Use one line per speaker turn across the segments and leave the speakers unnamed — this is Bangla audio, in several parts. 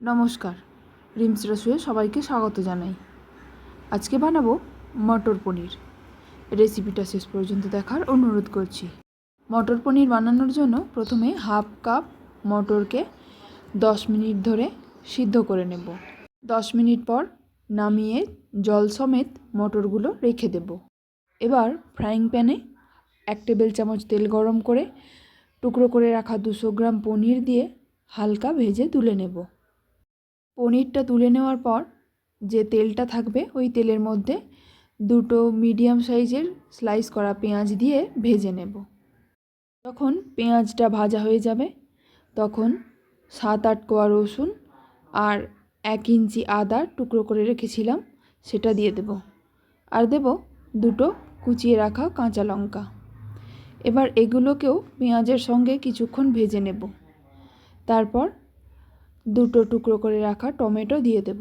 নমস্কার, রিমস রসুয়ে সবাইকে স্বাগত জানাই। আজকে বানাবো মটর পনির। রেসিপিটা শেষ পর্যন্ত দেখার অনুরোধ করছি। মটর পনির বানানোর জন্য প্রথমে হাফ কাপ মটরকে 10 মিনিট ধরে সিদ্ধ করে নেব। 10 মিনিট পর নামিয়ে জল সমেত মটরগুলো রেখে দেব। এবার ফ্রাইং প্যানে 1 টেবিল চামচ তেল গরম করে টুকরো করে রাখা 200 গ্রাম পনির দিয়ে হালকা ভেজে তুলে নেব। পনিরটা তুলে নেওয়ার পর যে তেলটা থাকবে ওই তেলের মধ্যে 2টো মিডিয়াম সাইজের স্লাইস করা পেঁয়াজ দিয়ে ভেজে নেব। যখন পেঁয়াজটা ভাজা হয়ে যাবে তখন 7-8 কোয়া রসুন আর 1 ইঞ্চি আদা টুকরো করে রেখেছিলাম সেটা দিয়ে দেব। আর দেব 2টো কুচিয়ে রাখা কাঁচা লঙ্কা। এবার এগুলোকেও পেঁয়াজের সঙ্গে কিছুক্ষণ ভেজে নেব। তারপর 2টো টুকরো করে রাখা টমেটো দিয়ে দেব।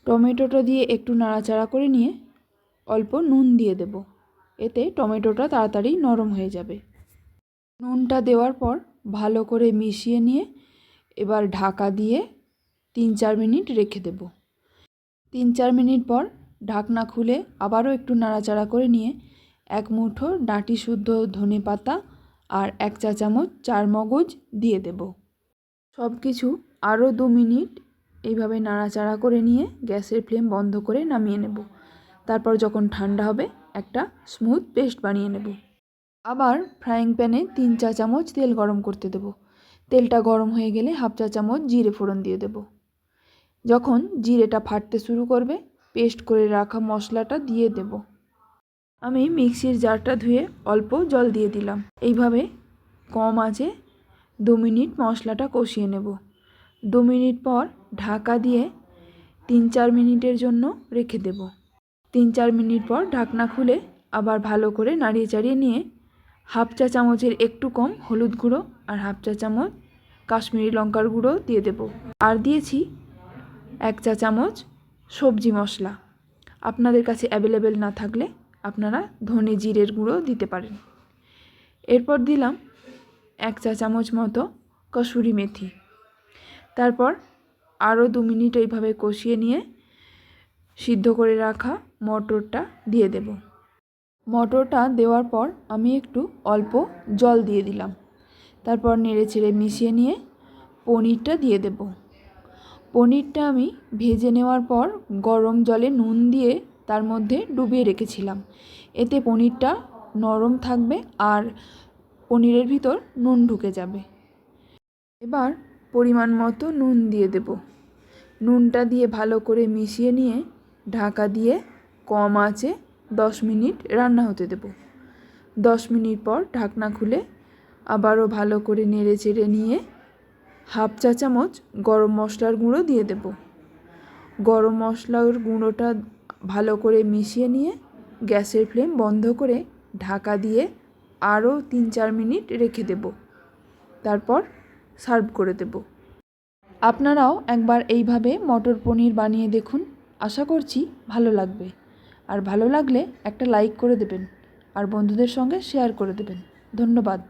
টমেটোটা দিয়ে একটু নাড়াচাড়া করে নিয়ে অল্প নুন দিয়ে দেব। এতে টমেটোটা তাড়াতাড়ি নরম হয়ে যাবে। নুনটা দেওয়ার পর ভালো করে মিশিয়ে নিয়ে এবার ঢাকা দিয়ে 3-4 মিনিট রেখে দেব। 3-4 মিনিট পর ঢাকনা খুলে আবারও একটু নাড়াচাড়া করে নিয়ে 1 মুঠো ডাঁটি শুদ্ধ ধনে পাতা আর 1 চা চামচ চারমগজ দিয়ে দেব। সব কিছু আরও 2 মিনিট এইভাবে নাড়াচাড়া করে নিয়ে গ্যাসের ফ্লেম বন্ধ করে নামিয়ে নেব। তারপর যখন ঠান্ডা হবে একটা স্মুথ পেস্ট বানিয়ে নেব। আবার ফ্রাইং প্যানে 3 চা চামচ তেল গরম করতে দেব। তেলটা গরম হয়ে গেলে হাফ চা চামচ জিরে ফোড়ন দিয়ে দেব। যখন জিরেটা ফাটতে শুরু করবে পেস্ট করে রাখা মশলাটা দিয়ে দেব। আমি মিক্সির জারটা ধুয়ে অল্প জল দিয়ে দিলাম। এইভাবে কম আঁচে 2 মিনিট মশলাটা কষিয়ে নেব। 2 মিনিট পর ঢাকা দিয়ে 3-4 মিনিটের জন্য রেখে দেব। 3-4 মিনিট পর ঢাকনা খুলে আবার ভালো করে নাড়িয়ে চাড়িয়ে নিয়ে হাফ চা চামচের একটু কম হলুদ গুঁড়ো আর হাফ চা চামচ কাশ্মীরি লঙ্কার গুঁড়ো দিয়ে দেব। আর দিয়েছি 1 চা চামচ সবজি মশলা। আপনাদের কাছে অ্যাভেলেবেল না থাকলে আপনারা ধনে জিরের গুঁড়ো দিতে পারেন। এরপর দিলাম 1 চা চামচ মতো কসুরি মেথি। তারপর আরও 2 মিনিট এইভাবে কষিয়ে নিয়ে সিদ্ধ করে রাখা মটরটা দিয়ে দেব। মটরটা দেওয়ার পর আমি একটু অল্প জল দিয়ে দিলাম। তারপর নেড়ে চেড়ে মিশিয়ে নিয়ে পনিরটা দিয়ে দেব। পনিরটা আমি ভেজে নেওয়ার পর গরম জলে নুন দিয়ে তার মধ্যে ডুবিয়ে রেখেছিলাম। এতে পনিরটা নরম থাকবে আর পনিরের ভিতর নুন ঢুকে যাবে। এবার পরিমাণ মতো নুন দিয়ে দেব। নুনটা দিয়ে ভালো করে মিশিয়ে নিয়ে ঢাকা দিয়ে কম আঁচে 10 মিনিট রান্না হতে দেব। 10 মিনিট পর ঢাকনা খুলে আবারও ভালো করে নেড়ে চেড়ে নিয়ে হাফ চা চামচ গরম মশলার গুঁড়ো দিয়ে দেব। গরম মশলার গুঁড়োটা ভালো করে মিশিয়ে নিয়ে গ্যাসের ফ্লেম বন্ধ করে ঢাকা দিয়ে আরও 3-4 মিনিট রেখে দেব। তারপর সার্ভ করে দেব। আপনারাও একবার এইভাবে মটর পনির বানিয়ে দেখুন। আশা করছি ভালো লাগবে। আর ভালো লাগলে একটা লাইক করে দেবেন আর বন্ধুদের সঙ্গে শেয়ার করে দেবেন। ধন্যবাদ।